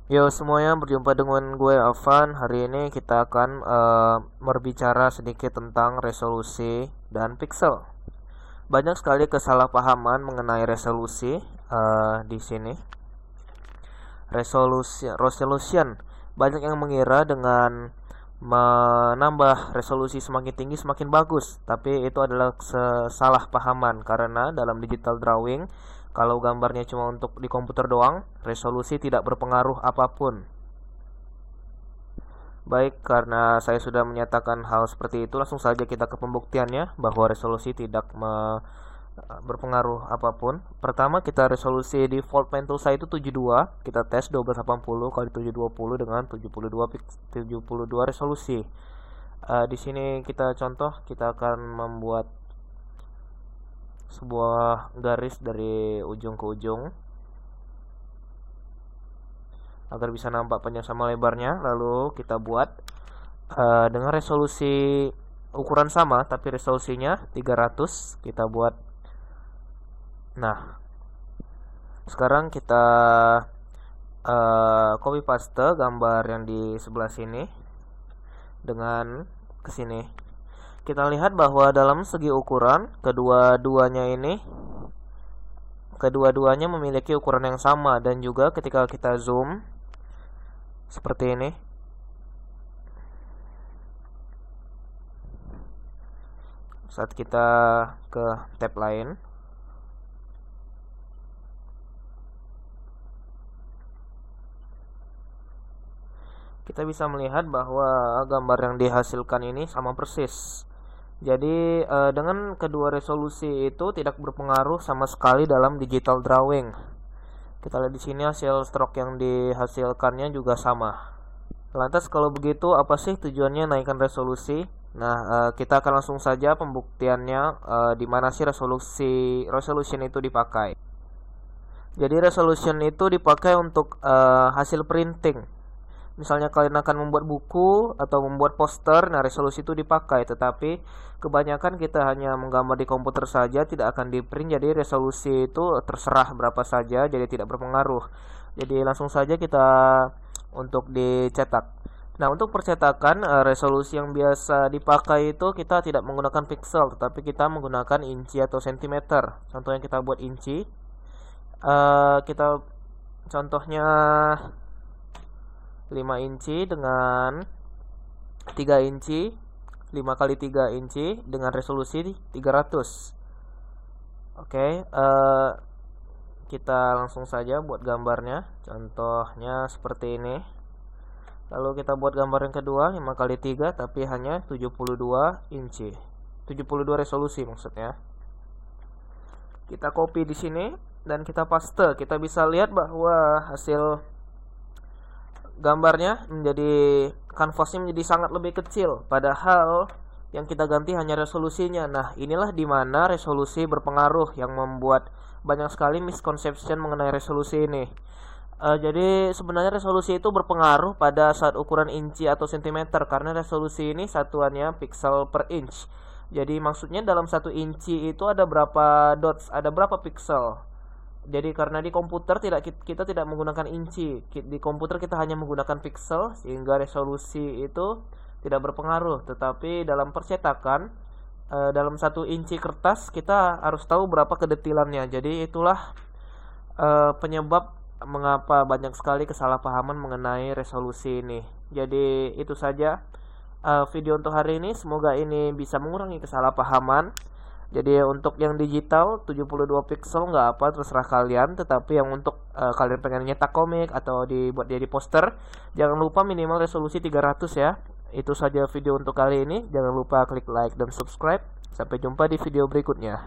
Yo semuanya, berjumpa dengan gue Avan. Hari ini kita akan berbicara sedikit tentang resolusi dan pixel. Banyak sekali kesalahpahaman mengenai resolusi di sini. Resolution. Banyak yang mengira dengan menambah resolusi semakin tinggi semakin bagus, tapi itu adalah kesalahpahaman karena dalam digital drawing, kalau gambarnya cuma untuk di komputer doang, resolusi tidak berpengaruh apapun. Baik, karena saya sudah menyatakan hal seperti itu, langsung saja kita ke pembuktiannya bahwa resolusi tidak berpengaruh apapun. Pertama, kita resolusi default pen tool saya itu 72. Kita tes 1280 kali 720 dengan 72 resolusi. Di sini kita contoh, kita akan membuat sebuah garis dari ujung ke ujung agar bisa nampak panjang sama lebarnya. Lalu kita buat dengan resolusi ukuran sama tapi resolusinya 300. Kita buat. Nah, sekarang kita copy paste gambar yang di sebelah sini dengan ke sini. Kita lihat bahwa dalam segi ukuran kedua-duanya memiliki ukuran yang sama, dan juga ketika kita zoom seperti ini, saat kita ke tab lain, kita bisa melihat bahwa gambar yang dihasilkan ini sama persis. Jadi dengan kedua resolusi itu tidak berpengaruh sama sekali dalam digital drawing. Kita lihat di sini hasil stroke yang dihasilkannya juga sama. Lantas kalau begitu apa sih tujuannya naikkan resolusi? Nah, kita akan langsung saja pembuktiannya di mana sih resolution itu dipakai. Jadi resolution itu dipakai untuk hasil printing. Misalnya kalian akan membuat buku atau membuat poster, nah resolusi itu dipakai. Tetapi kebanyakan kita hanya menggambar di komputer saja, tidak akan di print. Jadi resolusi itu terserah berapa saja, jadi tidak berpengaruh. Jadi langsung saja kita untuk dicetak. Nah, untuk percetakan resolusi yang biasa dipakai itu kita tidak menggunakan pixel, tetapi kita menggunakan inci atau sentimeter. Contohnya kita buat inci. Kita contohnya 5 inci dengan 3 inci, 5 kali 3 inci dengan resolusi 300. Oke, kita langsung saja buat gambarnya. Contohnya seperti ini. Lalu kita buat gambar yang kedua 5 kali 3 tapi hanya 72 inci. 72 resolusi maksudnya. Kita copy di sini dan kita paste. Kita bisa lihat bahwa hasil gambarnya kanvasnya menjadi sangat lebih kecil, padahal yang kita ganti hanya resolusinya. Nah, inilah dimana resolusi berpengaruh, yang membuat banyak sekali misconception mengenai resolusi ini. Jadi sebenarnya resolusi itu berpengaruh pada saat ukuran inci atau sentimeter, karena resolusi ini satuannya pixel per inch. Jadi maksudnya dalam 1 inci itu ada berapa dots, ada berapa pixel. Jadi karena di komputer kita tidak menggunakan inci, di komputer kita hanya menggunakan pixel, sehingga resolusi itu tidak berpengaruh. Tetapi dalam percetakan, dalam 1 inci kertas kita harus tahu berapa kedetilannya. Jadi itulah penyebab mengapa banyak sekali kesalahpahaman mengenai resolusi ini. Jadi itu saja video untuk hari ini. Semoga ini bisa mengurangi kesalahpahaman. Jadi untuk yang digital 72 pixel nggak apa, terserah kalian. Tetapi yang untuk kalian pengen nyetak komik atau dibuat jadi poster, jangan lupa minimal resolusi 300 ya. Itu saja video untuk kali ini. Jangan lupa klik like dan subscribe. Sampai jumpa di video berikutnya.